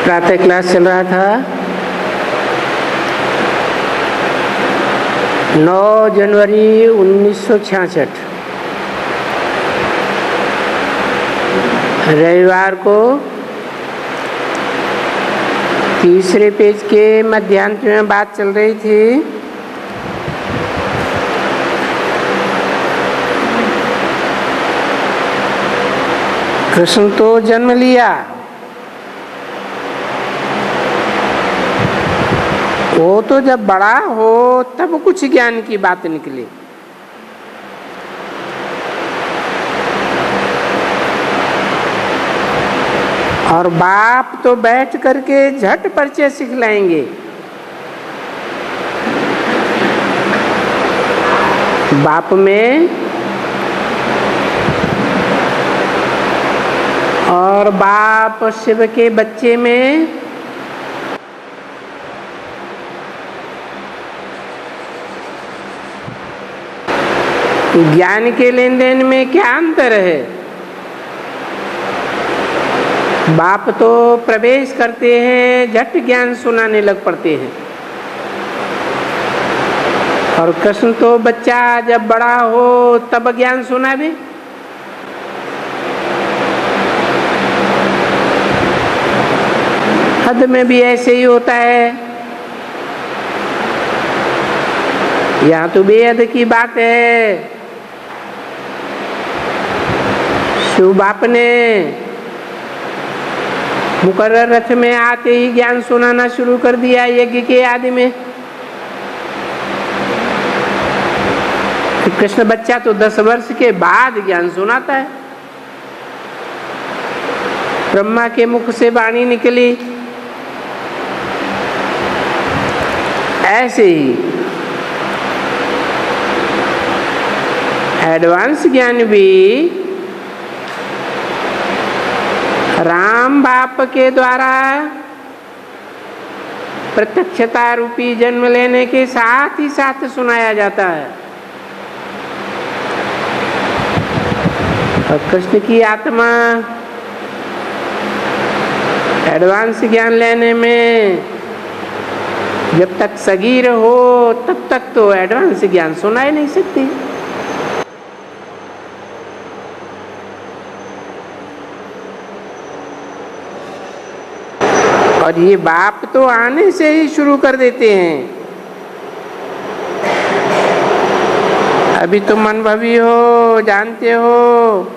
प्रातः क्लास चल रहा था। 9 जनवरी 1966 रविवार को तीसरे पेज के मध्यांत में बात चल रही थी। कृष्ण तो जन्म लिया, वो तो जब बड़ा हो तब कुछ ज्ञान की बात निकली। और बाप तो बैठ करके झट परिचय सिखलाएंगे। बाप में और बाप शिव के बच्चे में ज्ञान के लेन देन में क्या अंतर है? बाप तो प्रवेश करते हैं, झट ज्ञान सुनाने लग पड़ते हैं। और कृष्ण तो बच्चा जब बड़ा हो तब ज्ञान सुनावे। हद में भी ऐसे ही होता है। यहाँ तो बेहद की बात है। शिव बाप ने मुकर्रर रथ में आते ही ज्ञान सुनाना शुरू कर दिया यज्ञ के आदि में। कृष्ण बच्चा तो 10 वर्ष के बाद ज्ञान सुनाता है। ब्रह्मा के मुख से वाणी निकली। ऐसे ही एडवांस ज्ञान भी राम बाप के द्वारा प्रत्यक्षता रूपी जन्म लेने के साथ ही साथ सुनाया जाता है। और कृष्ण की आत्मा एडवांस ज्ञान लेने में जब तक सगीर हो तब तक तो एडवांस ज्ञान सुना ही नहीं सकती। और ये बाप तो आने से ही शुरू कर देते हैं। अभी तुम अनुभवी हो, जानते हो,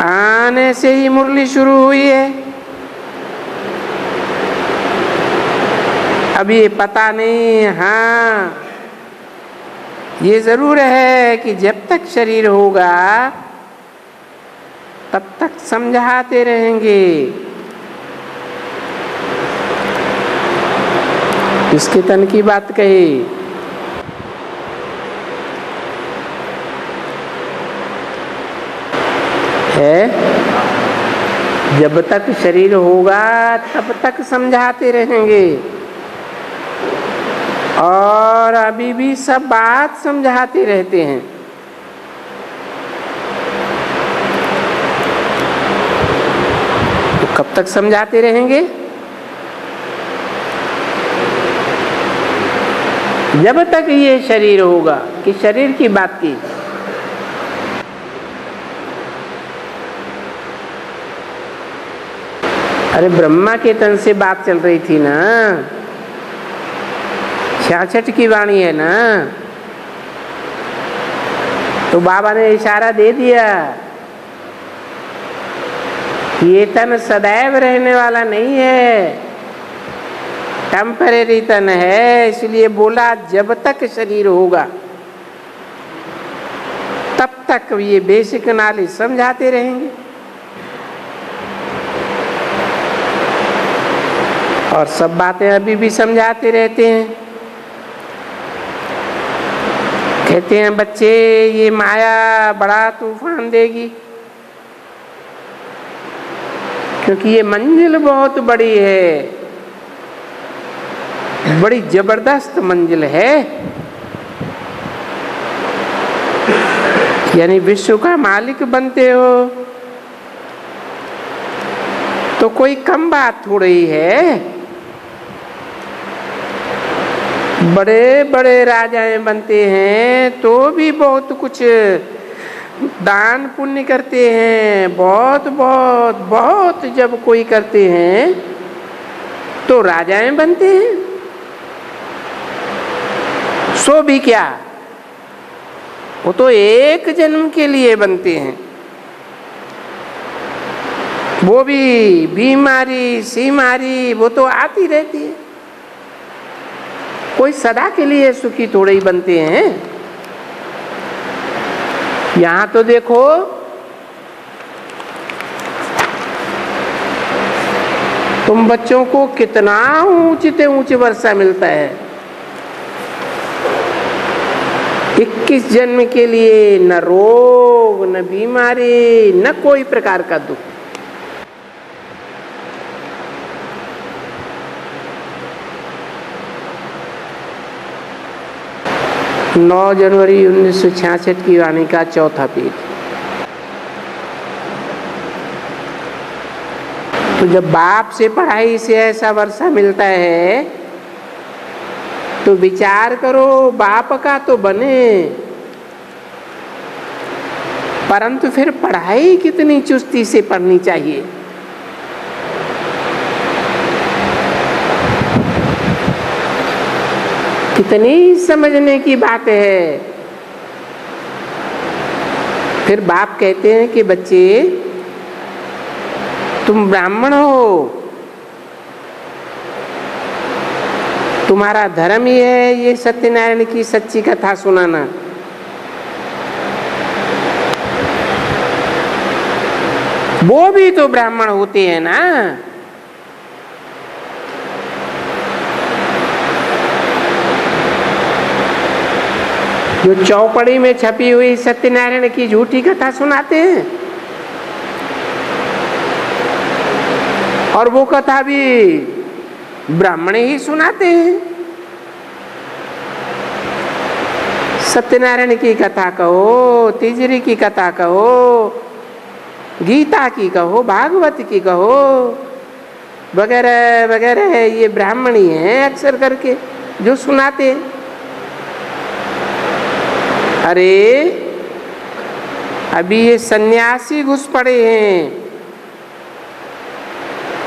आने से ही मुरली शुरू हुई है। अभी ये पता नहीं। हाँ, ये जरूर है कि जब तक शरीर होगा तब तक समझाते रहेंगे। इसके तन की बात कही है। जब तक शरीर होगा तब तक समझाते रहेंगे। और अभी भी सब बात समझाते रहते हैं। तो कब तक समझाते रहेंगे? जब तक ये शरीर होगा। कि शरीर की बात की, अरे ब्रह्मा के तन से बात चल रही थी ना। 66 की वाणी है ना। तो बाबा ने इशारा दे दिया कि ये तन सदैव रहने वाला नहीं है, टेम्परेरी तन है। इसलिए बोला जब तक शरीर होगा तब तक ये बेसिक नॉलेज समझाते रहेंगे। और सब बातें अभी भी समझाते रहते हैं। कहते हैं बच्चे, ये माया बड़ा तूफान देगी, क्योंकि ये मंजिल बहुत बड़ी है, बड़ी जबरदस्त मंजिल है। यानी विश्व का मालिक बनते हो तो कोई कम बात थोड़ी है। बड़े बड़े राजाएं बनते हैं तो भी बहुत कुछ दान पुण्य करते हैं, बहुत बहुत बहुत जब कोई करते हैं तो राजाएं बनते हैं। सो भी क्या, वो तो एक जन्म के लिए बनते हैं। वो भी बीमारी सीमारी वो तो आती रहती है। कोई सदा के लिए सुखी थोड़े ही बनते हैं। यहां तो देखो तुम बच्चों को कितना ऊंचे ऊंचे वर्षा मिलता है। 21 जन्म के लिए न रोग न बीमारी न कोई प्रकार का दुख। नौ जनवरी 1966 की वाणी का चौथा पेज। तो जब बाप से पढ़ाई से ऐसा वर्षा मिलता है तो विचार करो बाप का तो बने, परंतु फिर पढ़ाई कितनी चुस्ती से पढ़नी चाहिए। कितनी समझने की बात है। फिर बाप कहते हैं कि बच्चे तुम ब्राह्मण हो, तुम्हारा धर्म ही है ये सत्यनारायण की सच्ची कथा सुनाना। वो भी तो ब्राह्मण होते हैं ना। जो चौपड़ी में छपी हुई सत्यनारायण की झूठी कथा सुनाते हैं, और वो कथा भी ब्राह्मण ही सुनाते हैं। सत्यनारायण की कथा कहो, तिजरी की कथा कहो, गीता की कहो, भागवत की कहो, वगैरह वगैरह, ये ब्राह्मण ही हैं अक्सर करके जो सुनाते हैं। अरे अभी ये सन्यासी घुस पड़े हैं,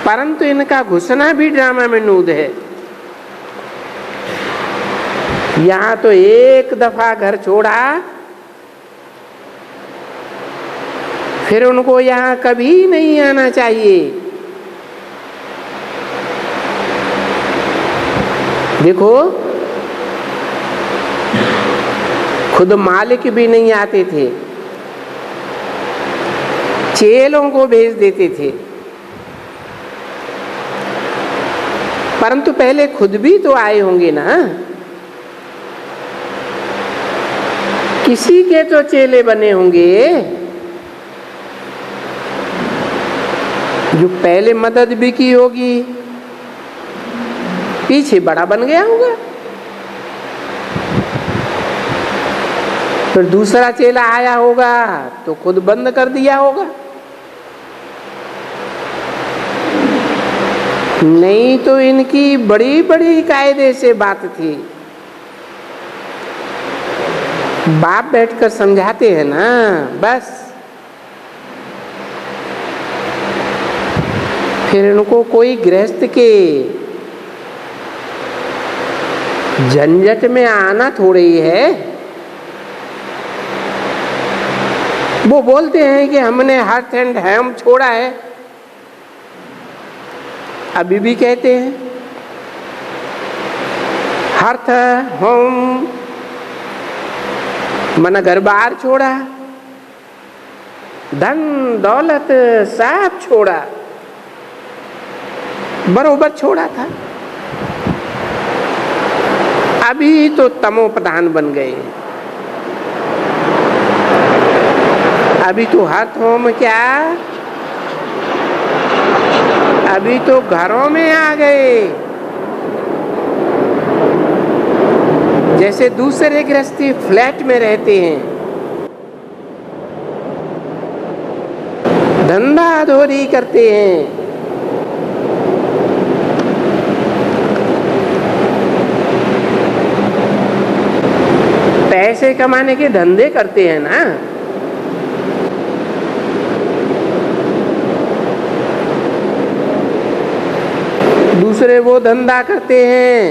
परंतु इनका घुसना भी ड्रामा में नूद है। यहां तो एक दफा घर छोड़ा, फिर उनको यहां कभी नहीं आना चाहिए। देखो खुद मालिक भी नहीं आते थे, चेलों को भेज देते थे, परंतु पहले खुद भी तो आए होंगे ना। किसी के तो चेले बने होंगे जो पहले मदद भी की होगी, पीछे बड़ा बन गया होगा। फिर दूसरा चेला आया होगा तो खुद बंद कर दिया होगा। नहीं तो इनकी बड़ी बड़ी कायदे से बात थी। बाप बैठकर समझाते हैं ना, बस फिर इनको कोई गृहस्थ के झंझट में आना थोड़ी ही है। वो बोलते हैं कि हमने हर्थ एंड हेम छोड़ा है, अभी भी कहते हैं हर्थ होम मन घर बार छोड़ा, धन दौलत सब छोड़ा, बरोबर छोड़ा था। अभी तो तमो प्रधान बन गए। अभी तो हर्थ होम क्या, अभी तो घरों में आ गए। जैसे दूसरे गृहस्थी फ्लैट में रहते हैं, धंधा धोरी करते हैं, पैसे कमाने के धंधे करते हैं ना। दूसरे वो धंधा करते हैं,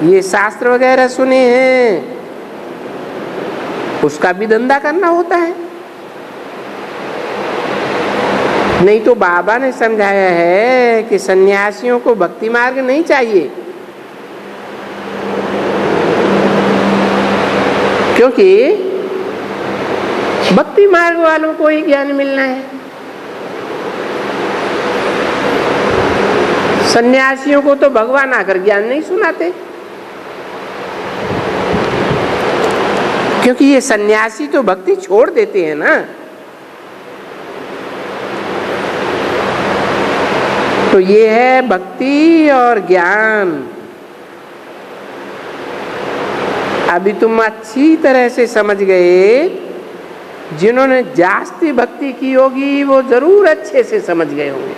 ये शास्त्र वगैरह सुने हैं, उसका भी धंधा करना होता है। नहीं तो बाबा ने समझाया है कि सन्यासियों को भक्ति मार्ग नहीं चाहिए, क्योंकि भक्ति मार्ग वालों को ही ज्ञान मिलना है। सन्यासियों को तो भगवान आकर ज्ञान नहीं सुनाते, क्योंकि ये सन्यासी तो भक्ति छोड़ देते हैं ना। तो ये है भक्ति और ज्ञान। अभी तुम अच्छी तरह से समझ गए, जिन्होंने जास्ती भक्ति की होगी वो जरूर अच्छे से समझ गए होंगे।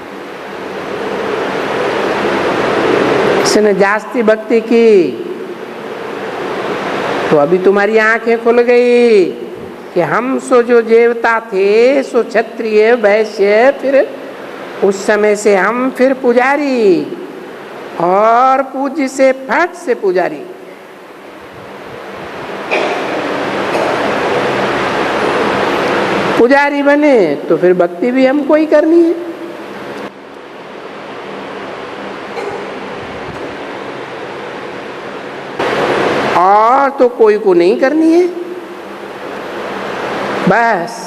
किसने जास्ती भक्ति की तो अभी तुम्हारी आंखें खुल गई कि हम सो जो देवता थे सो क्षत्रिय वैश्य, फिर उस समय से हम फिर पुजारी, और पूज्य से फट से पुजारी। पुजारी बने तो फिर भक्ति भी हमको ही करनी है। और तो कोई को नहीं करनी है। बस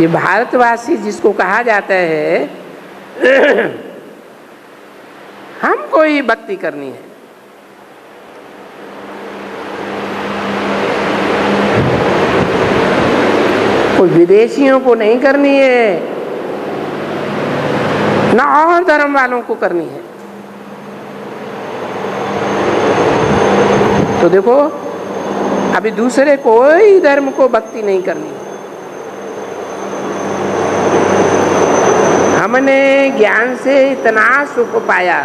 ये भारतवासी जिसको कहा जाता है हमको ही भक्ति करनी है। कोई विदेशियों को नहीं करनी है, ना और धर्म वालों को करनी है। तो देखो अभी दूसरे कोई धर्म को भक्ति नहीं करनी। हमने ज्ञान से इतना सुख पाया,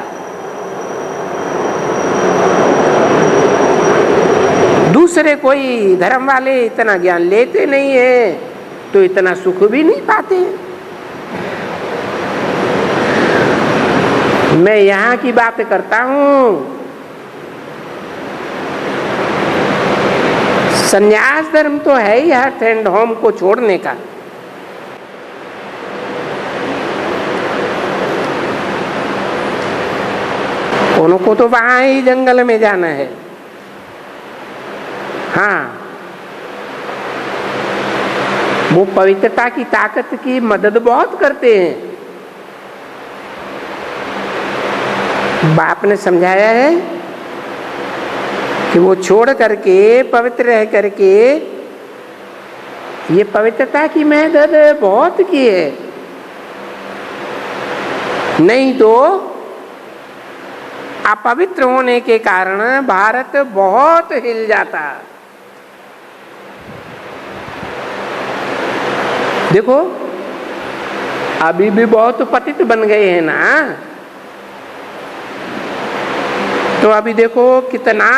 दूसरे कोई धर्म वाले इतना ज्ञान लेते नहीं है तो इतना सुख भी नहीं पाते। मैं यहाँ की बात करता हूँ। संन्यास धर्म तो है ही हर्ट एंड होम को छोड़ने का। उनको तो वहां ही जंगल में जाना है। हाँ, वो पवित्रता की ताकत की मदद बहुत करते हैं। बाप ने समझाया है कि वो छोड़ करके पवित्र रह करके ये पवित्रता की मदद बहुत की है। नहीं तो अपवित्र होने के कारण भारत बहुत हिल जाता। देखो अभी भी बहुत पतित बन गए हैं ना। तो अभी देखो कितना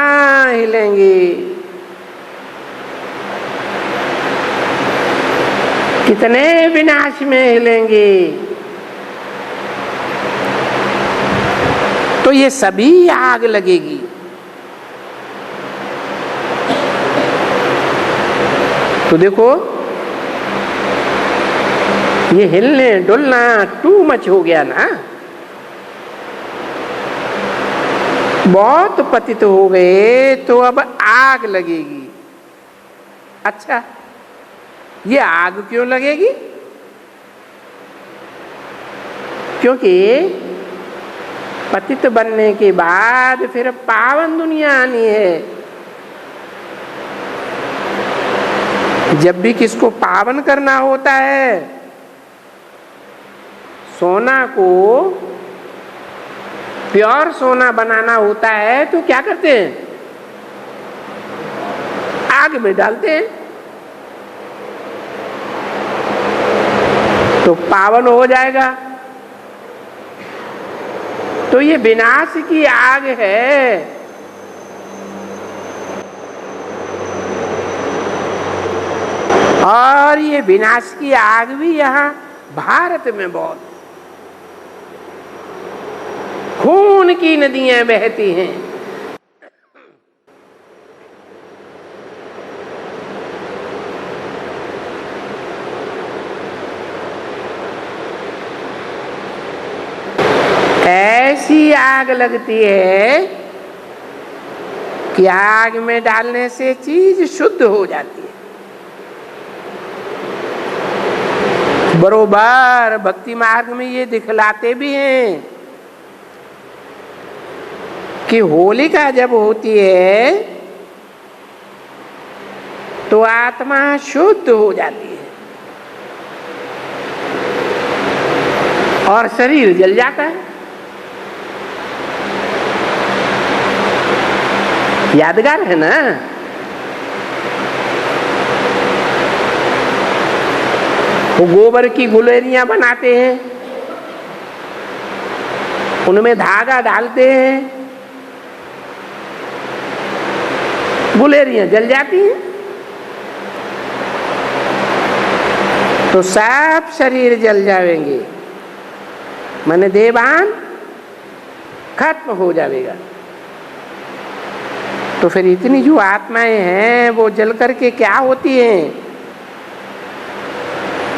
हिलेंगे, कितने विनाश में हिलेंगे। तो ये सभी आग लगेगी। तो देखो ये हिलने डुलना टू मच हो गया ना, बहुत पतित हो गए तो अब आग लगेगी। अच्छा, ये आग क्यों लगेगी? क्योंकि पतित बनने के बाद फिर पावन दुनिया आनी है। जब भी किसको पावन करना होता है, सोना को प्योर सोना बनाना होता है तो क्या करते हैं? आग में डालते हैं तो पावन हो जाएगा। तो ये विनाश की आग है। और ये विनाश की आग भी यहाँ भारत में बहुत, खून की नदियां बहती हैं। ऐसी आग लगती है कि आग में डालने से चीज शुद्ध हो जाती है। बरोबर भक्ति मार्ग में ये दिखलाते भी हैं कि होलिका जब होती है तो आत्मा शुद्ध हो जाती है और शरीर जल जाता है। यादगार है ना। वो गोबर की गुलेरियां बनाते हैं, उनमें धागा डालते हैं, गुलेरियां जल जाती हैं तो सब शरीर जल जाएंगे, माने देवान खत्म हो जाएगा। तो फिर इतनी जो आत्माएं हैं वो जल करके क्या होती हैं?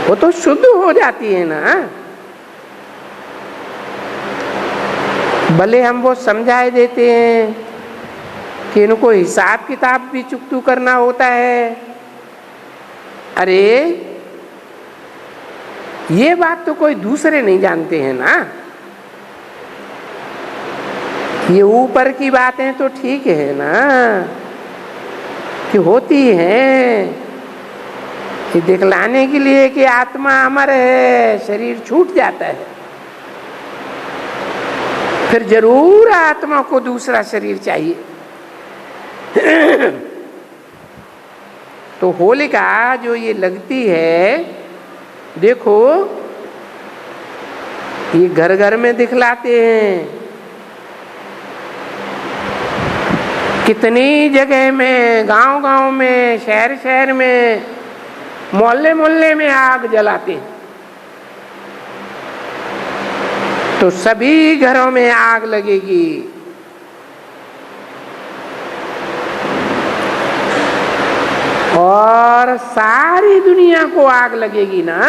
वो तो शुद्ध हो जाती है ना। भले हम वो समझाए देते हैं कि इनको हिसाब किताब भी चुकतू करना होता है। अरे ये बात तो कोई दूसरे नहीं जानते हैं ना। ये ऊपर की बातें तो ठीक है ना कि होती हैं, कि दिखलाने के लिए कि आत्मा अमर है, शरीर छूट जाता है, फिर जरूर आत्मा को दूसरा शरीर चाहिए। तो होलिका जो ये लगती है, देखो ये घर घर में दिखलाते हैं, कितनी जगह में, गांव गांव में, शहर शहर में, मोहल्ले मोहल्ले में आग जलाते हैं। तो सभी घरों में आग लगेगी। और सारी दुनिया को आग लगेगी ना।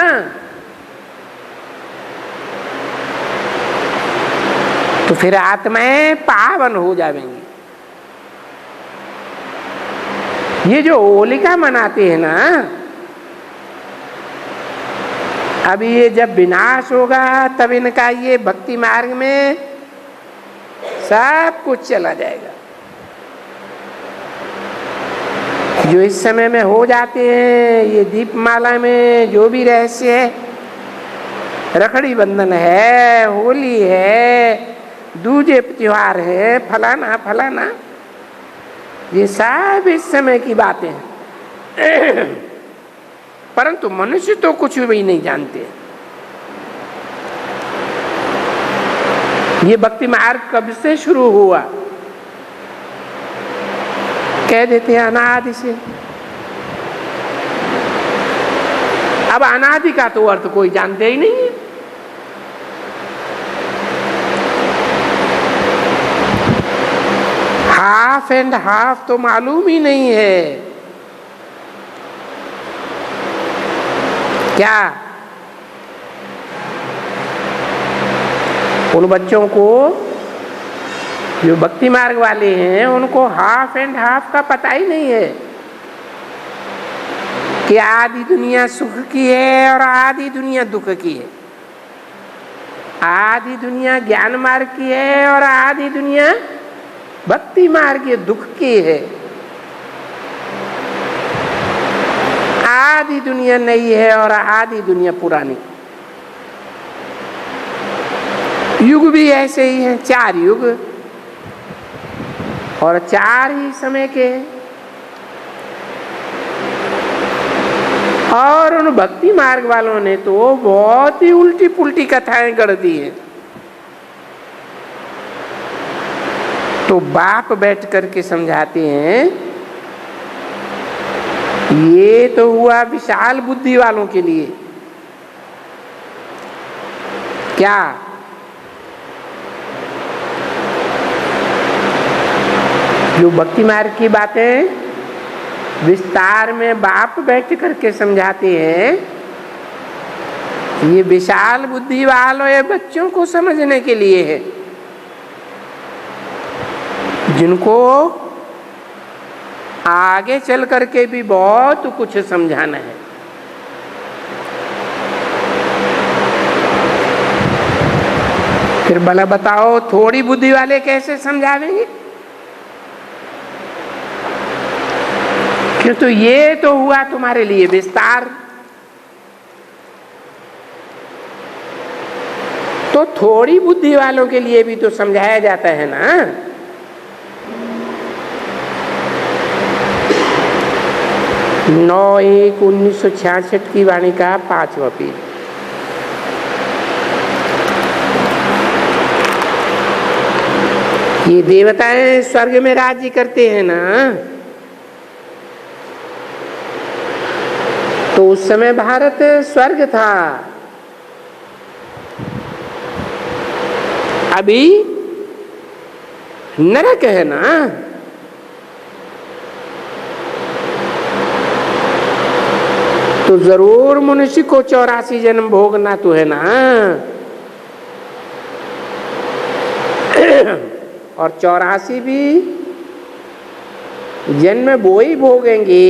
तो फिर आत्माएं पावन हो जाएंगी। ये जो होलिका मनाते हैं ना, अब ये जब विनाश होगा तब इनका ये भक्ति मार्ग में सब कुछ चला जाएगा। जो इस समय में हो जाते हैं, ये दीपमाला में जो भी रहस्य है, रखड़ी बंधन है, होली है, दूजे त्योहार है, फलाना फलाना, ये सब इस समय की बातें हैं। परंतु मनुष्य तो कुछ भी नहीं जानते। ये भक्ति मार्ग कब से शुरू हुआ? कह देते हैं अनादि से। अब अनादि का तो अर्थ कोई जानते ही नहीं है। हाफ एंड हाफ तो मालूम ही नहीं है। क्या उन बच्चों को जो भक्ति मार्ग वाले हैं उनको हाफ एंड हाफ का पता ही नहीं है कि आधी दुनिया सुख की है और आधी दुनिया दुख की है, आधी दुनिया ज्ञान मार्ग की है और आधी दुनिया भक्ति मार्ग के दुख की है, आधी दुनिया नई है और आधी दुनिया पुरानी। युग भी ऐसे ही हैं, 4 युग और 4 ही समय के। और उन भक्ति मार्ग वालों ने तो बहुत ही उल्टी पुल्टी कथाएं गढ़ दी हैं। तो बाप बैठ करके समझाते हैं, ये तो हुआ विशाल बुद्धि वालों के लिए। क्या जो भक्ति मार्ग की बातें विस्तार में बाप बैठ करके समझाते हैं, ये विशाल बुद्धि वालों ये बच्चों को समझने के लिए है, जिनको आगे चल करके भी बहुत कुछ समझाना है। फिर भला बताओ थोड़ी बुद्धि वाले कैसे समझावेंगे? फिर तो ये तो हुआ तुम्हारे लिए विस्तार। तो थोड़ी बुद्धि वालों के लिए भी तो समझाया जाता है ना। 9/1/1966 की वाणी का 5वां पेज। ये देवताएं स्वर्ग में राज्य करते हैं ना, तो उस समय भारत स्वर्ग था। अभी नरक है ना। तो जरूर मनुष्य को 84 जन्म भोगना तो है ना। और 84 भी जन्म वो ही भोगेंगे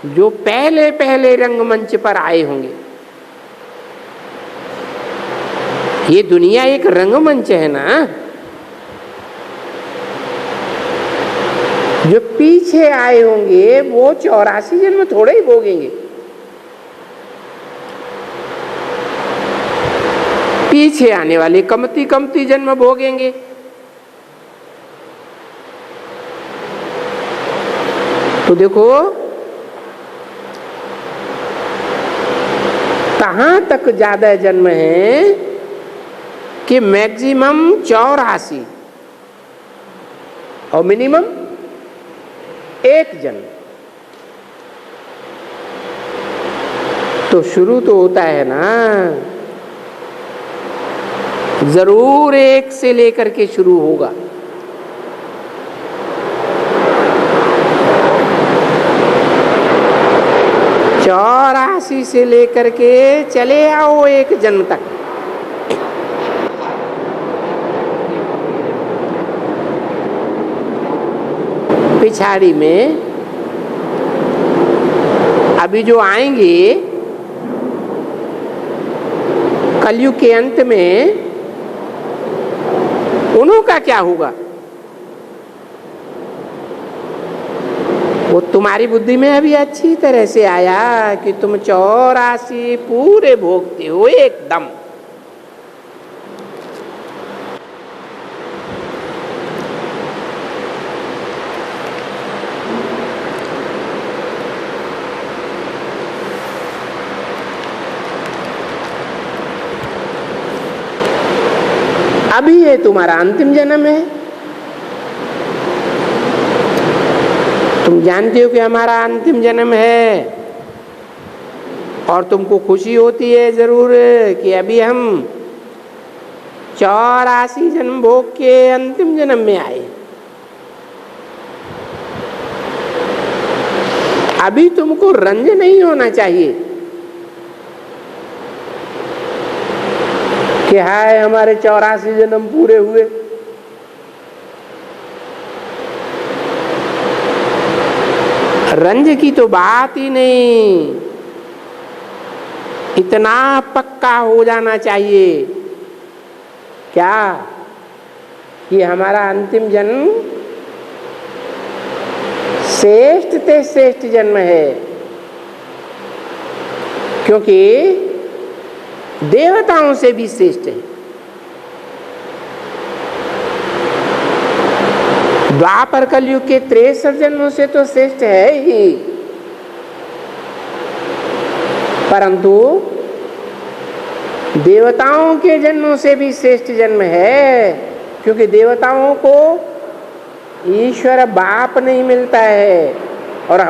जो पहले पहले रंगमंच पर आए होंगे। ये दुनिया एक रंगमंच है ना। जो पीछे आए होंगे वो 84 जन्म थोड़े ही भोगेंगे। पीछे आने वाले कमती कमती जन्म भोगेंगे। तो देखो कहां तक ज्यादा जन्म है कि मैक्सिमम 84 और मिनिमम 1 जन्म। तो शुरू तो होता है ना, जरूर 1 से लेकर के शुरू होगा। चौरासी से लेकर के चले आओ 1 जन्म तक। पिछाड़ी में अभी जो आएंगे कलयुग के अंत में, उन्हों का क्या होगा? वो तुम्हारी बुद्धि में अभी अच्छी तरह से आया कि तुम 84 पूरे भोगते हो एकदम। अभी ये तुम्हारा अंतिम जन्म है। तुम जानते हो कि हमारा अंतिम जन्म है और तुमको खुशी होती है जरूर कि अभी हम 84 जन्म भोग के अंतिम जन्म में आए। अभी तुमको रंज नहीं होना चाहिए कि हाय हमारे 84 जन्म पूरे हुए। रंज की तो बात ही नहीं, इतना पक्का हो जाना चाहिए क्या कि हमारा अंतिम जन्म श्रेष्ठ ते श्रेष्ठ जन्म है। क्योंकि देवताओं से भी श्रेष्ठ है। द्वापर कलयुग के 63 जन्मों से तो श्रेष्ठ है ही, परंतु देवताओं के जन्मों से भी श्रेष्ठ जन्म है। क्योंकि देवताओं को ईश्वर बाप नहीं मिलता है, और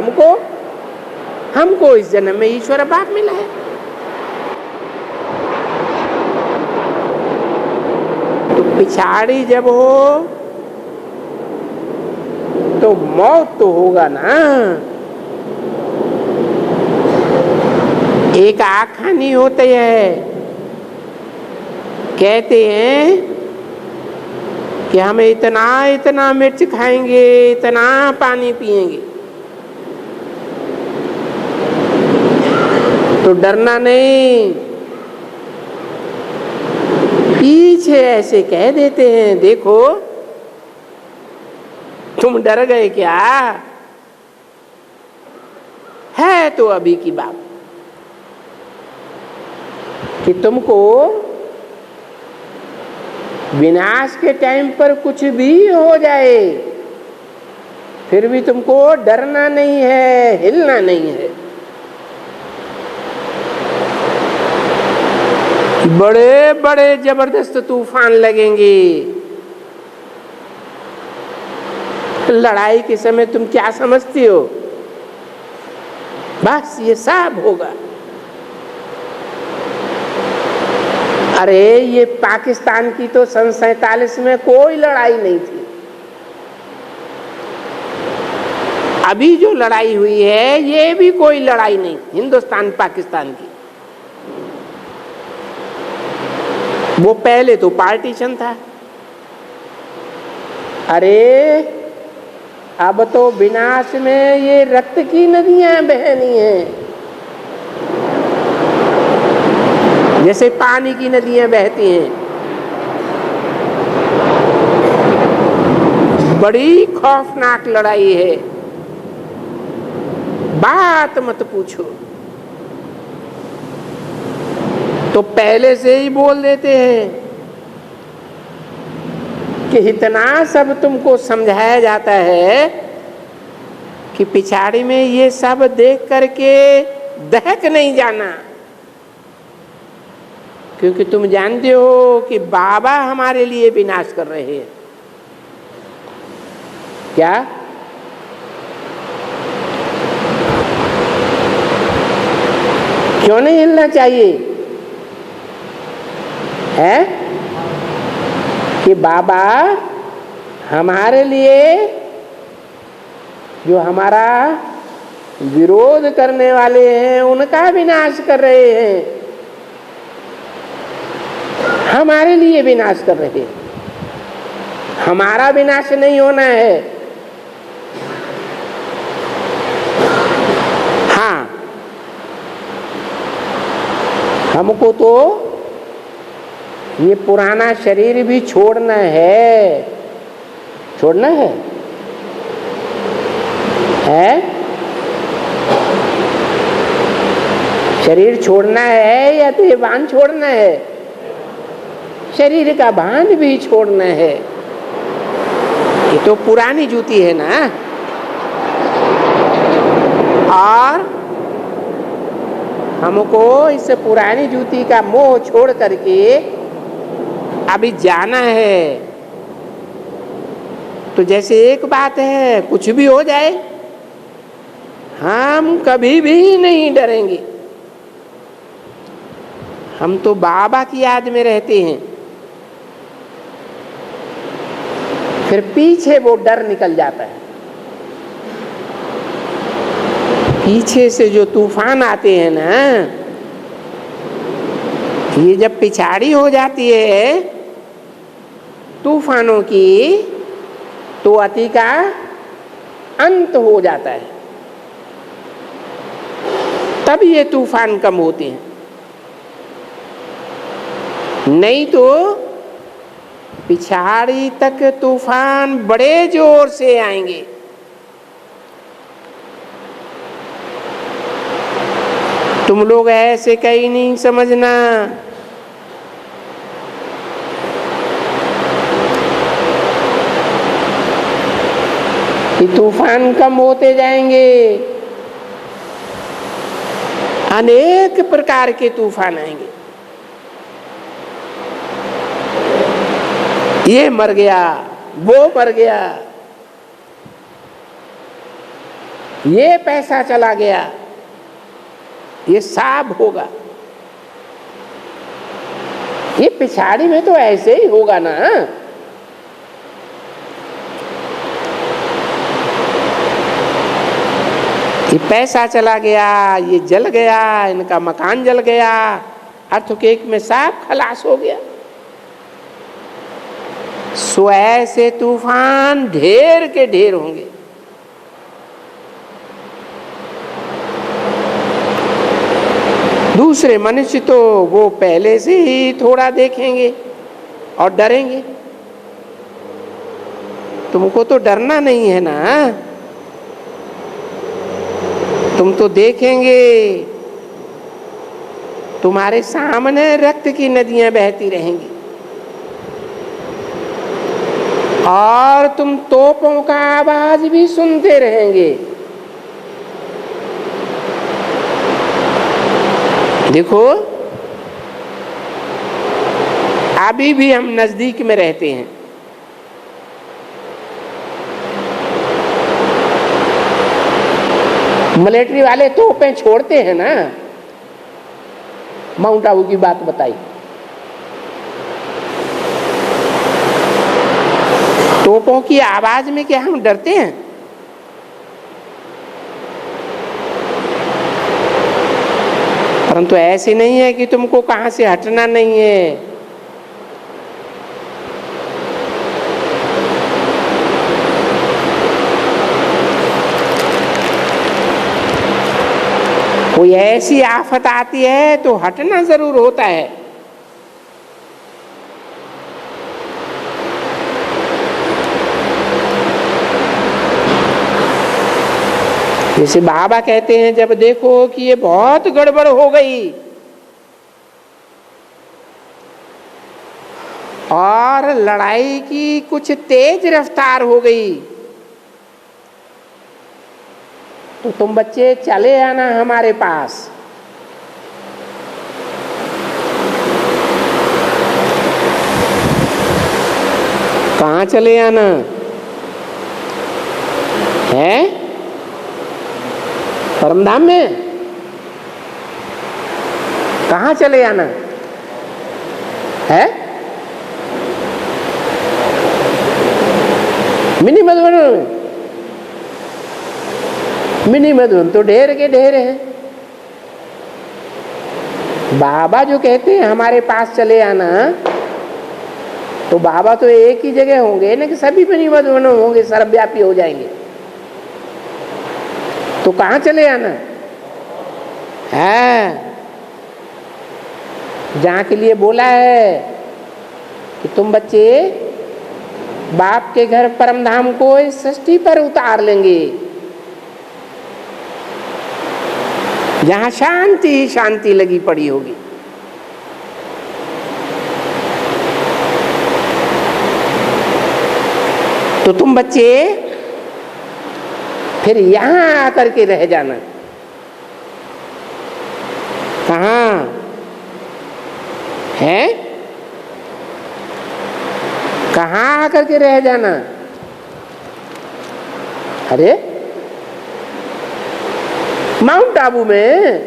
हमको इस जन्म में ईश्वर बाप मिला है। तो पिछाड़ी जब हो तो मौत तो होगा ना। एक आखानी होती है, कहते हैं कि हम इतना इतना मिर्च खाएंगे, इतना पानी पिएंगे, तो डरना नहीं। पीछे ऐसे कह देते हैं, देखो तुम डर गए क्या, है तो अभी की बात कि तुमको विनाश के टाइम पर कुछ भी हो जाए फिर भी तुमको डरना नहीं है, हिलना नहीं है। बड़े बड़े जबरदस्त तूफान लगेंगे, लड़ाई के समय तुम क्या समझती हो, बस ये सब होगा। अरे ये पाकिस्तान की तो सन 47 में कोई लड़ाई नहीं थी। अभी जो लड़ाई हुई है ये भी कोई लड़ाई नहीं, हिंदुस्तान पाकिस्तान की। वो पहले तो पार्टीशन था। अरे अब तो विनाश में ये रक्त की नदियां बहनी हैं, जैसे पानी की नदियां बहती हैं। बड़ी खौफनाक लड़ाई है, बात मत पूछो। तो पहले से ही बोल देते हैं कि इतना सब तुमको समझाया जाता है कि पिछाड़ी में ये सब देख करके दहक नहीं जाना, क्योंकि तुम जानते हो कि बाबा हमारे लिए विनाश कर रहे हैं। क्या क्यों नहीं हिलना चाहिए है कि बाबा हमारे लिए, जो हमारा विरोध करने वाले हैं उनका विनाश कर रहे हैं, हमारे लिए विनाश कर रहे हैं। हमारा विनाश नहीं होना है। हाँ, हमको तो ये पुराना शरीर भी छोड़ना है। छोड़ना है? शरीर छोड़ना है या तो भान छोड़ना है? शरीर का भान भी छोड़ना है। ये तो पुरानी जूती है ना। और हमको इस पुरानी जूती का मोह छोड़ करके अभी जाना है। तो जैसे एक बात है, कुछ भी हो जाए हम कभी भी नहीं डरेंगे। हम तो बाबा की याद में रहते हैं। फिर पीछे वो डर निकल जाता है। पीछे से जो तूफान आते हैं ना, ये जब पिछाड़ी हो जाती है तूफानों की, तो अति का अंत हो जाता है। तब ये तूफान कम होते हैं, नहीं तो पिछाड़ी तक तूफान बड़े जोर से आएंगे। तुम लोग ऐसे कहीं नहीं समझना। कि तूफान कम होते जाएंगे, अनेक प्रकार के तूफान आएंगे। ये मर गया, वो मर गया, ये पैसा चला गया, ये साब होगा, ये पिछाड़ी में तो ऐसे ही होगा ना। ये पैसा चला गया, ये जल गया, इनका मकान जल गया, अर्थक्वेक में साफ खलास हो गया। सो ऐसे तूफान ढेर के ढेर होंगे। दूसरे मनुष्य तो वो पहले से ही थोड़ा देखेंगे और डरेंगे। तुमको तो डरना नहीं है ना, तुम तो देखेंगे तुम्हारे सामने रक्त की नदियां बहती रहेंगी और तुम तोपों का आवाज भी सुनते रहेंगे। देखो अभी भी हम नजदीक में रहते हैं, मिलिट्री वाले तोपें छोड़ते हैं ना। माउंट आबू की बात बताई, तोपों की आवाज में क्या हम डरते हैं? परंतु ऐसे नहीं है कि तुमको कहां से हटना नहीं है। कोई ऐसी आफत आती है तो हटना जरूर होता है। जैसे बाबा कहते हैं, जब देखो कि ये बहुत गड़बड़ हो गई और लड़ाई की कुछ तेज रफ्तार हो गई, तो तुम बच्चे चले आना हमारे पास। कहाँ चले आना है? परमधाम में? कहाँ चले आना है? मिनी मधुबन में? मिनी मधुबन तो ढेर के ढेर हैं। बाबा जो कहते हैं हमारे पास चले आना, तो बाबा तो एक ही जगह होंगे ना कि सभी मिनी मधुबन होंगे, सर्वव्यापी हो जाएंगे। तो कहाँ चले आना है? जहाँ के लिए बोला है कि तुम बच्चे बाप के घर परमधाम को इस सृष्टि पर उतार लेंगे, जहाँ शांति ही शांति लगी पड़ी होगी। तो तुम बच्चे फिर यहां आकर के रह जाना। कहाँ है? कहाँ आकर के रह जाना? अरे माउंट आबू में,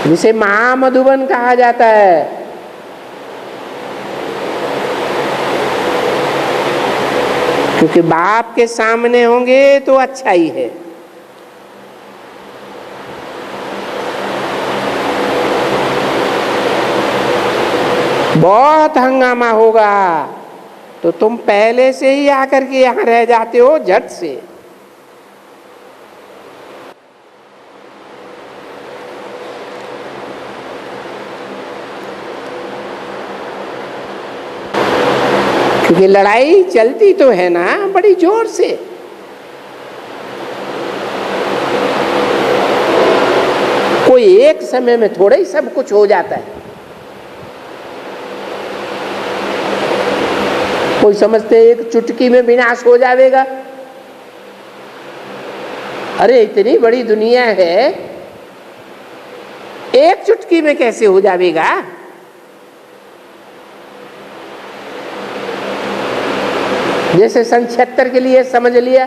जिसे महामधुबन कहा जाता है। क्योंकि बाप के सामने होंगे तो अच्छा ही है। बहुत हंगामा होगा तो तुम पहले से ही आकर के यहाँ रह जाते हो झट से। क्योंकि लड़ाई चलती तो है ना बड़ी जोर से। कोई एक समय में थोड़ा ही सब कुछ हो जाता है। कोई समझते एक चुटकी में विनाश हो जाएगा। अरे इतनी बड़ी दुनिया है, एक चुटकी में कैसे हो जाएगा? जैसे सन 76 के लिए समझ लिया,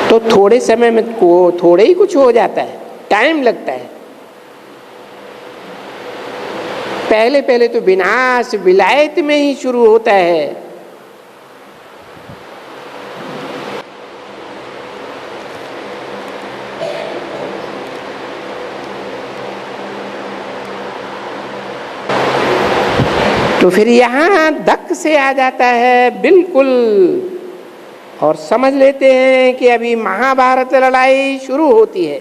तो थोड़े समय में थोड़े ही कुछ हो जाता है, टाइम लगता है। पहले पहले तो विनाश विलायत में ही शुरू होता है। तो फिर यहां धक से आ जाता है बिल्कुल, और समझ लेते हैं कि अभी महाभारत लड़ाई शुरू होती है।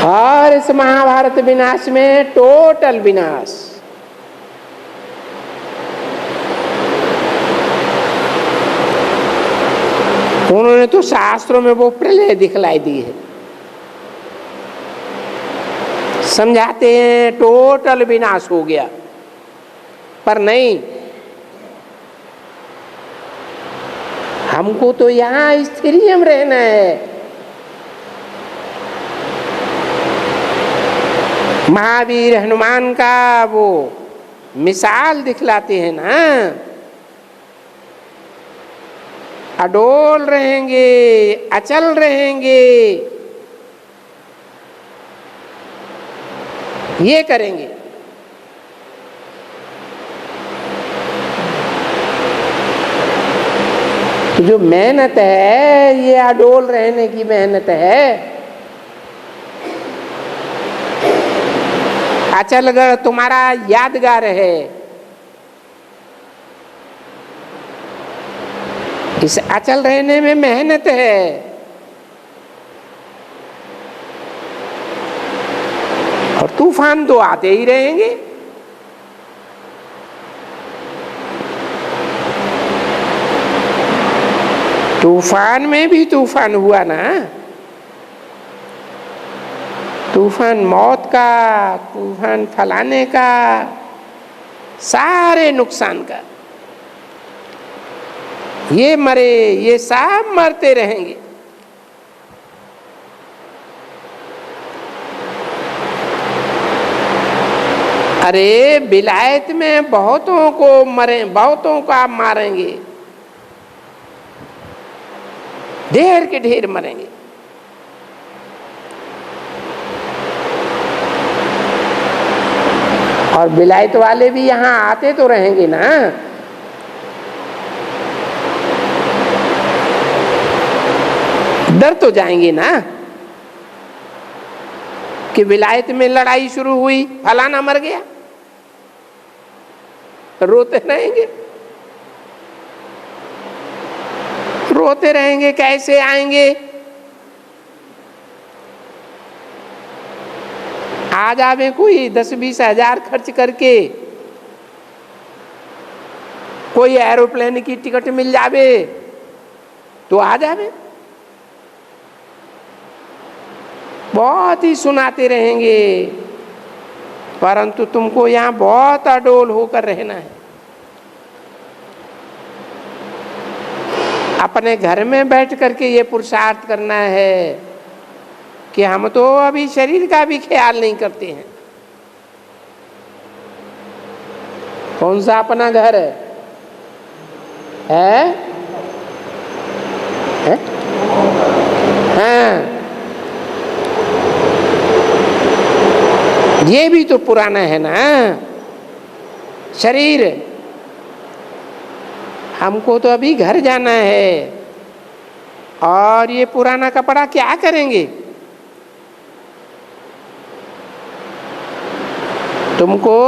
और इस महाभारत विनाश में टोटल विनाश, उन्होंने तो शास्त्रों में वो प्रलय दिखलाई दी है, समझाते हैं टोटल विनाश हो गया, पर नहीं, हमको तो यहां स्थिरियम रहना है। महावीर हनुमान का वो मिसाल दिखलाते हैं ना, अडोल रहेंगे, अचल रहेंगे, ये करेंगे। तो जो मेहनत है ये अडोल रहने की मेहनत है। अचलगढ़ तुम्हारा यादगार है, इस अचल रहने में मेहनत है। और तूफान तो आते ही रहेंगे। तूफान में भी तूफान हुआ ना, तूफान मौत का, तूफान फलाने का, सारे नुकसान का। ये मरे, ये सब मरते रहेंगे। अरे विलायत में बहुतों को मरे, बहुतों को आप मारेंगे, ढेर के ढेर मरेंगे। और विलायत वाले भी यहां आते तो रहेंगे ना, डर तो जाएंगे ना कि विलायत में लड़ाई शुरू हुई, फलाना मर गया, रोते रहेंगे, रोते रहेंगे। कैसे आएंगे? आ जावे कोई 10-20 हजार खर्च करके, कोई एरोप्लेन की टिकट मिल जावे तो आ जावे, बहुत ही सुनाते रहेंगे। परंतु तुमको यहाँ बहुत अडोल होकर रहना है। अपने घर में बैठ करके ये पुरुषार्थ करना है कि हम तो अभी शरीर का भी ख्याल नहीं करते हैं। कौन सा अपना घर है? हाँ, ये भी तो पुराना है ना शरीर। हमको तो अभी घर जाना है, और ये पुराना कपड़ा क्या करेंगे? तुमको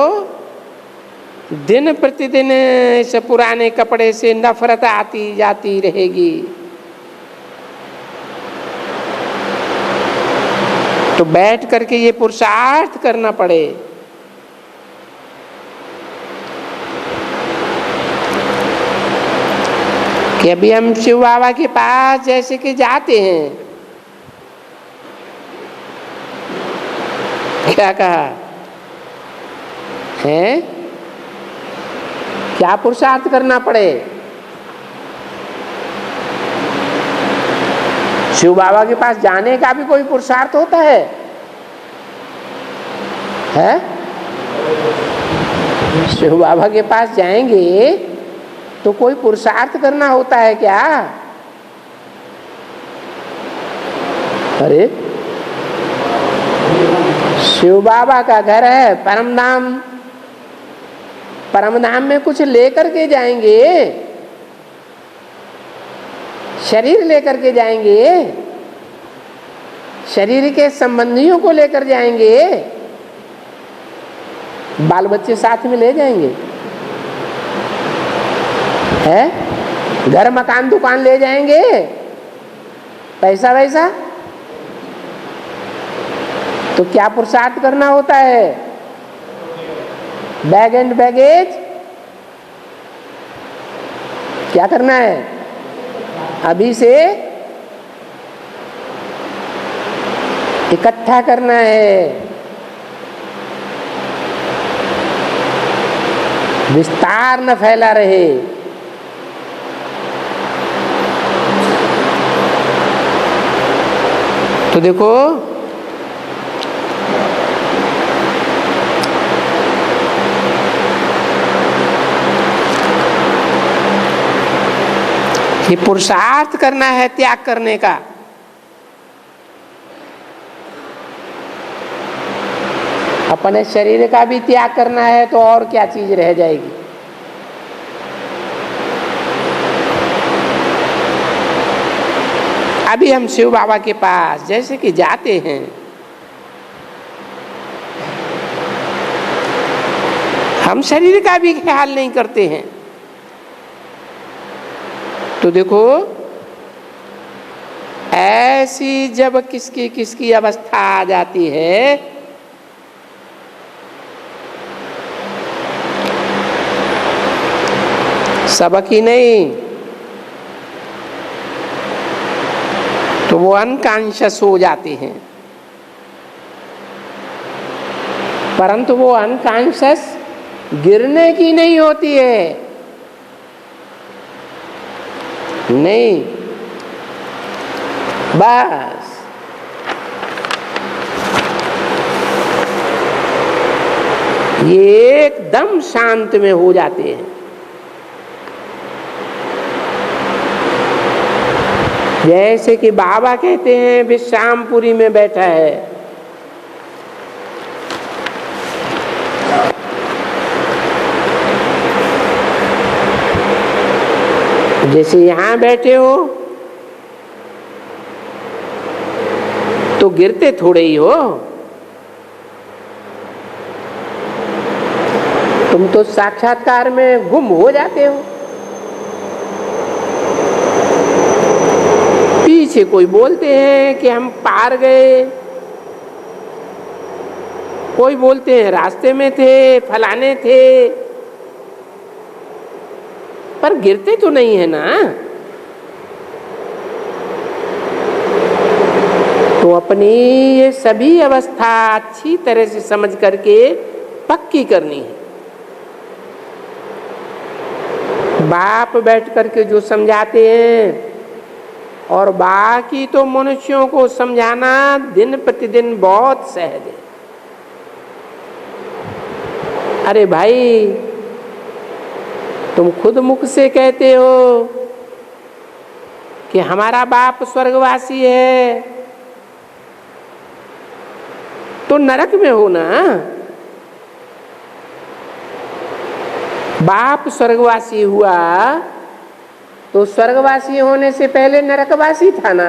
दिन प्रतिदिन इस पुराने कपड़े से नफरत आती जाती रहेगी। तो बैठ करके ये पुरुषार्थ करना पड़े। कि अभी हम शिव बाबा के पास जैसे कि जाते हैं, क्या कहा है? क्या पुरुषार्थ करना पड़े? शिव बाबा के पास जाने का भी कोई पुरुषार्थ होता है? शिव बाबा के पास जाएंगे तो कोई पुरुषार्थ करना होता है क्या? अरे शिव बाबा का घर है परमधाम, परमधाम में कुछ लेकर के जाएंगे, शरीर लेकर के जाएंगे, शरीर के संबंधियों को लेकर जाएंगे, बाल बच्चे साथ में ले जाएंगे, है घर मकान दुकान ले जाएंगे, पैसा वैसा, तो क्या पुरुषार्थ करना होता है? बैग एंड बैगेज क्या करना है? अभी से इकट्ठा करना है, विस्तार न फैला रहे। तो देखो ये पुरुषार्थ करना है त्याग करने का। अपने शरीर का भी त्याग करना है तो और क्या चीज रह जाएगी? अभी हम शिव बाबा के पास जैसे कि जाते हैं, हम शरीर का भी ख्याल नहीं करते हैं। तो देखो ऐसी जब किसकी किसकी अवस्था आ जाती है, सबकी नहीं, तो वो अनकॉन्शियस हो जाते हैं। परंतु वो अनकॉन्शियस गिरने की नहीं होती है, नहीं, बस ये एकदम शांत में हो जाते हैं। जैसे कि बाबा कहते हैं विश्रामपुरी में बैठा है, जैसे यहां बैठे हो तो गिरते थोड़े ही हो, तुम तो साक्षात्कार में गुम हो जाते हो। पीछे कोई बोलते हैं कि हम पार गए, कोई बोलते हैं रास्ते में थे, फलाने थे, पर गिरते तो नहीं है ना। तो अपनी ये सभी अवस्था अच्छी तरह से समझ करके पक्की करनी है। बाप बैठ करके जो समझाते हैं और बाकी तो मनुष्यों को समझाना दिन प्रतिदिन बहुत सहज है। अरे भाई तुम खुद मुख से कहते हो कि हमारा बाप स्वर्गवासी है, तो नरक में हो ना। बाप स्वर्गवासी हुआ तो स्वर्गवासी होने से पहले नरकवासी था ना।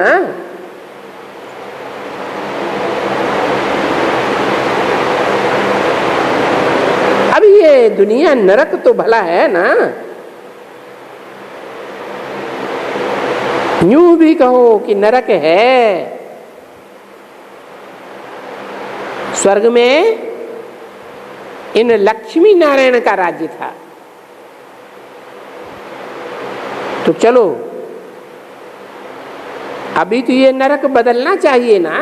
अब ये दुनिया नरक तो भला है ना, यूं भी कहो कि नरक है। स्वर्ग में इन लक्ष्मी नारायण का राज्य था। तो चलो अभी तो ये नरक बदलना चाहिए ना।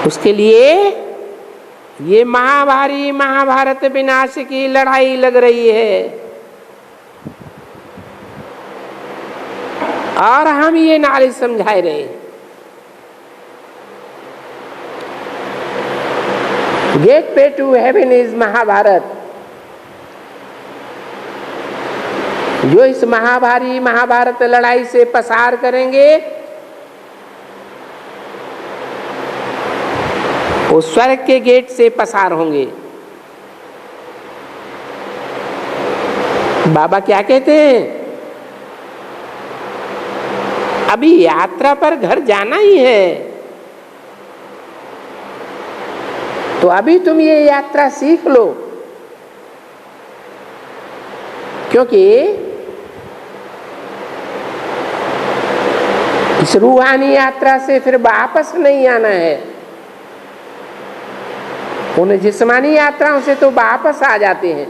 उसके लिए ये महाभारी महाभारत विनाश की लड़ाई लग रही है और हम ये नारे समझाए रहे हैं। गेट पे टू हेवन इज महाभारत। जो इस महाभारी महाभारत लड़ाई से पसार करेंगे वो स्वर्ग के गेट से पसार होंगे। बाबा क्या कहते हैं, अभी यात्रा पर घर जाना ही है, तो अभी तुम ये यात्रा सीख लो, क्योंकि इस रूहानी यात्रा से फिर वापस नहीं आना है। उन जिस्मानी यात्राओं से तो वापस आ जाते हैं।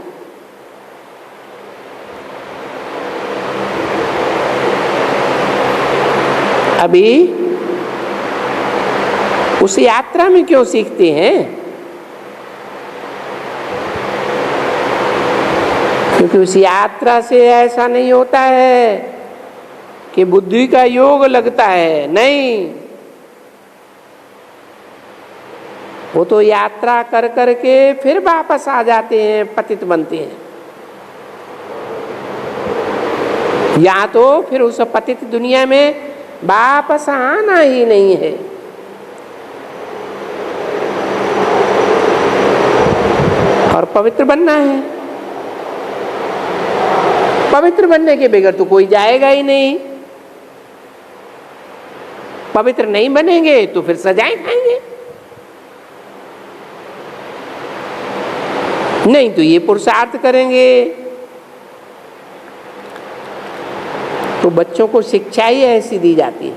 अभी उस यात्रा में क्यों सीखते हैं? क्योंकि उस यात्रा से ऐसा नहीं होता है कि बुद्धि का योग लगता है, नहीं। वो तो यात्रा कर कर के फिर वापस आ जाते हैं, पतित बनते हैं। या तो फिर उस पतित दुनिया में वापस आना ही नहीं है। और पवित्र बनना है। पवित्र बनने के बगैर तो कोई जाएगा ही नहीं। पवित्र नहीं बनेंगे तो फिर सजाएं खाएंगे, नहीं तो ये पुरुषार्थ करेंगे। तो बच्चों को शिक्षा ही ऐसी दी जाती है।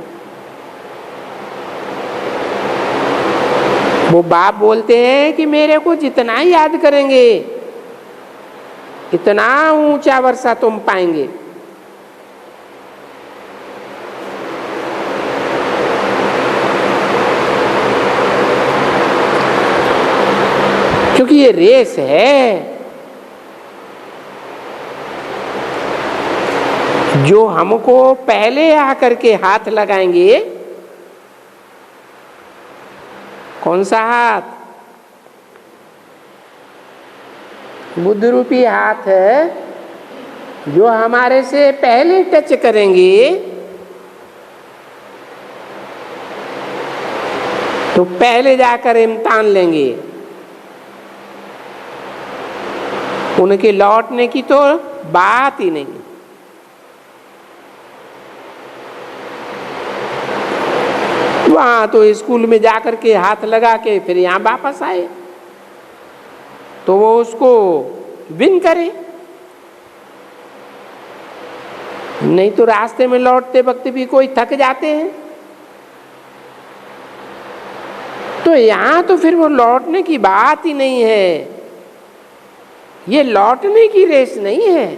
वो बाप बोलते हैं कि मेरे को जितना याद करेंगे इतना ऊंचा वर्षा तुम पाएंगे। क्योंकि ये रेस है। जो हमको पहले आकर के हाथ लगाएंगे, कौन सा हाथ? बुद्ध रूपी हाथ है। जो हमारे से पहले टच करेंगे तो पहले जाकर इम्तिहान लेंगे। उनके लौटने की तो बात ही नहीं। वहां तो स्कूल में जाकर के हाथ लगा के फिर यहाँ वापस आए तो वो उसको विन करे, नहीं तो रास्ते में लौटते वक्त भी कोई थक जाते हैं। तो यहाँ तो फिर वो लौटने की बात ही नहीं है। ये लौटने की रेस नहीं है।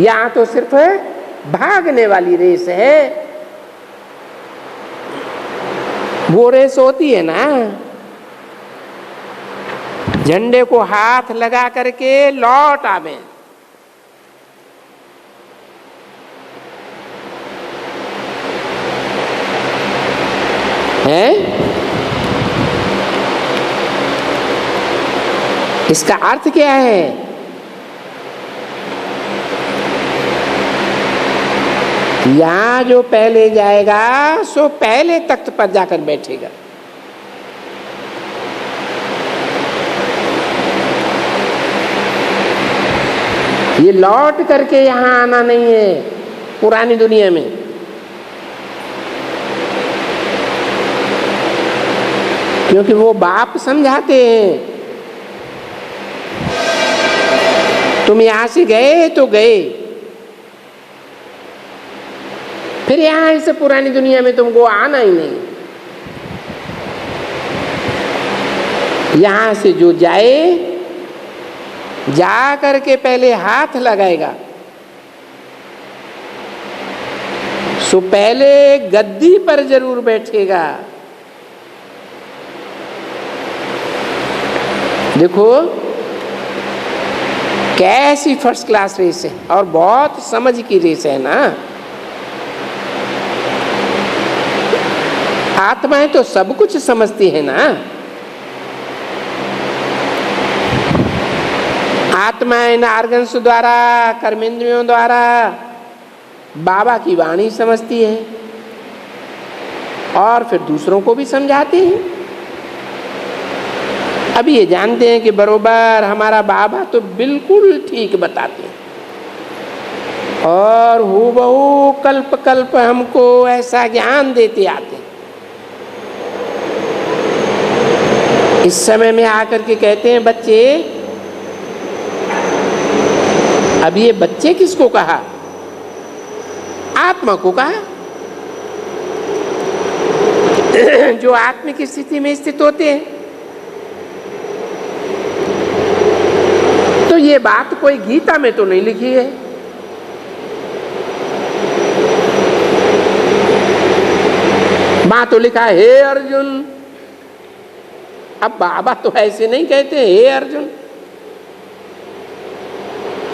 यहाँ तो सिर्फ भागने वाली रेस है। वो रेस होती है ना, झंडे को हाथ लगा करके लौट आवे। है इसका अर्थ क्या है? यहां जो पहले जाएगा सो पहले तख्त पर जाकर बैठेगा। ये लौट करके यहां आना नहीं है पुरानी दुनिया में। क्योंकि वो बाप समझाते हैं तुम यहां से गए तो गए, फिर यहां इस पुरानी दुनिया में तुमको आना ही नहीं। यहां से जो जाए जा करके पहले हाथ लगाएगा सो पहले गद्दी पर जरूर बैठेगा, देखो कैसी फर्स्ट क्लास रेस है, और बहुत समझ की रेस है ना। आत्माएं तो सब कुछ समझती है ना। आत्माएं इन आर्गन्स द्वारा, कर्मेंद्रियों द्वारा बाबा की वाणी समझती है और फिर दूसरों को भी समझाते हैं। अब ये जानते हैं कि बरोबर हमारा बाबा तो बिल्कुल ठीक बताते हैं, और हूबहू कल्प कल्प हमको ऐसा ज्ञान देते आते हैं। इस समय में आकर के कहते हैं बच्चे, अब ये बच्चे किसको कहा? आत्मा को कहा, जो आत्मिक स्थिति में स्थित होते हैं। तो ये बात कोई गीता में तो नहीं लिखी है, वहां तो लिखा है हे अर्जुन। अब बाबा तो ऐसे नहीं कहते हे अर्जुन,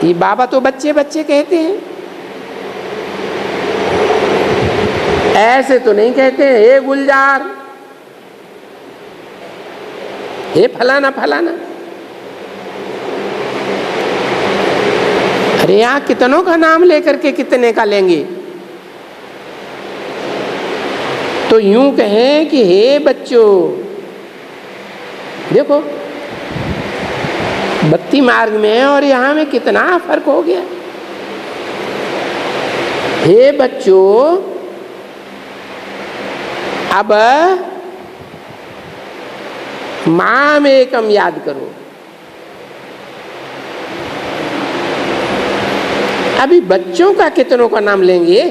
ये बाबा तो बच्चे बच्चे कहते हैं, ऐसे तो नहीं कहते हे गुलजार, हे फलाना फलाना। अरे यहां कितनों का नाम लेकर के कितने का लेंगे? तो यूं कहें कि हे बच्चों, देखो भक्ति मार्ग में और यहां में कितना फर्क हो गया। हे बच्चों, अब माम एकम याद करो। अभी बच्चों का कितनों का नाम लेंगे?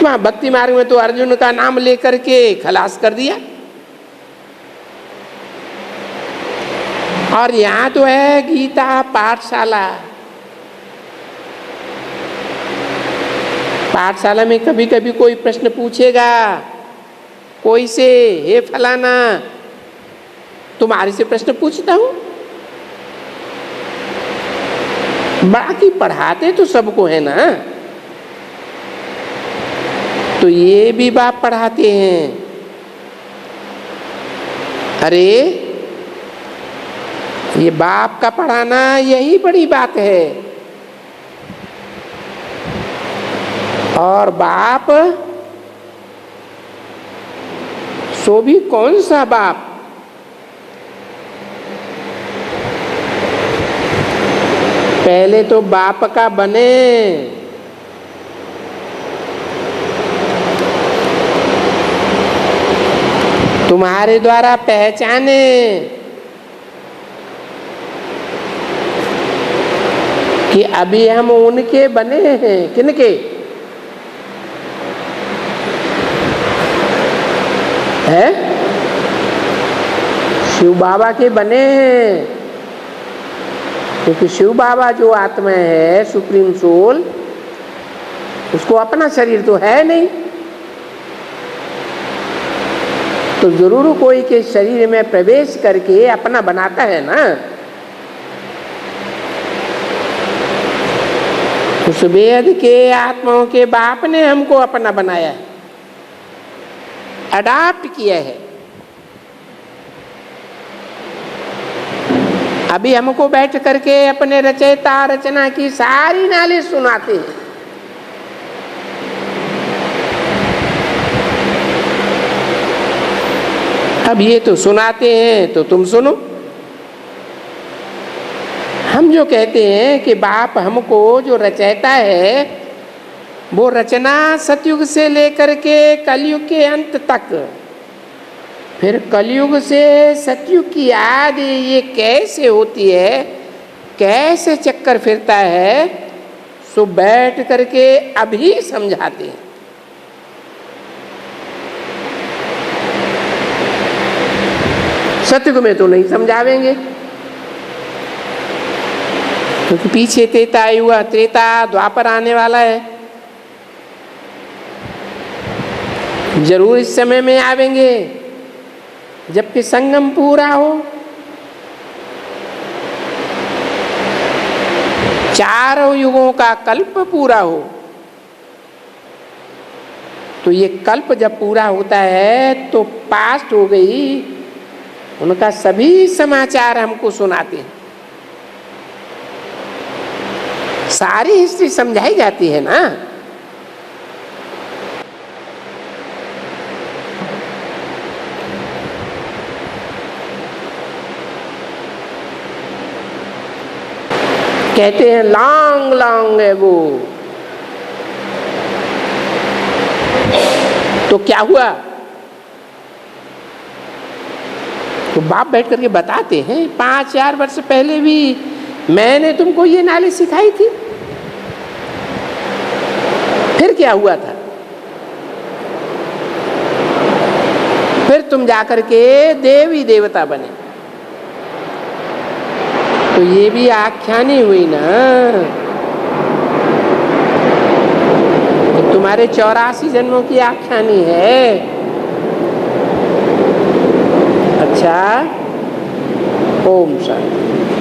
वहां भक्ति मार्ग में तो अर्जुन का नाम लेकर के खलास कर दिया, और यहां तो है गीता पाठशाला। पाठशाला में कभी कभी कोई प्रश्न पूछेगा कोई से, हे फलाना तुम्हारे से प्रश्न पूछता हूं। बाकी पढ़ाते तो सबको है ना, तो ये भी बाप पढ़ाते हैं। अरे ये बाप का पढ़ाना यही बड़ी बात है। और बाप सो भी कौन सा बाप? पहले तो बाप का बने, तुम्हारे द्वारा पहचाने, कि अभी हम उनके बने हैं। किनके? है शिव बाबा के बने हैं, क्योंकि शिव बाबा जो आत्मा है, सुप्रीम सोल, उसको अपना शरीर तो है नहीं, तो जरूर कोई के शरीर में प्रवेश करके अपना बनाता है ना। उस वेद के आत्माओं के बाप ने हमको अपना बनाया है, अडॉप्ट किया है। अभी हमको बैठ करके अपने रचयिता रचना की सारी नॉलेज सुनाते हैं। अब ये तो सुनाते हैं तो तुम सुनो। हम जो कहते हैं कि बाप हमको जो रचयिता है, वो रचना सतयुग से लेकर के कलयुग के अंत तक, फिर कलयुग से सतयुग की याद ये कैसे होती है, कैसे चक्कर फिरता है, सो बैठ करके अभी समझाते हैं। सतयुग में तो नहीं समझावेंगे, क्योंकि पीछे त्रेता युग, त्रेता द्वापर आने वाला है, जरूर इस समय में आवेंगे। जबकि संगम पूरा हो, चारों युगों का कल्प पूरा हो, तो ये कल्प जब पूरा होता है तो पास्ट हो गई, उनका सभी समाचार हमको सुनाते हैं, सारी हिस्ट्री समझाई जाती है ना। कहते हैं लॉन्ग लॉन्ग है वो, तो क्या हुआ? तो बाप बैठ करके बताते हैं 5000 वर्ष पहले भी मैंने तुमको ये नॉलेज सिखाई थी। फिर क्या हुआ था? फिर तुम जाकर के देवी देवता बने। तो ये भी आख्यानी हुई ना, तो तुम्हारे 84 जन्मों की आख्यानी है। अच्छा, ओम शांति।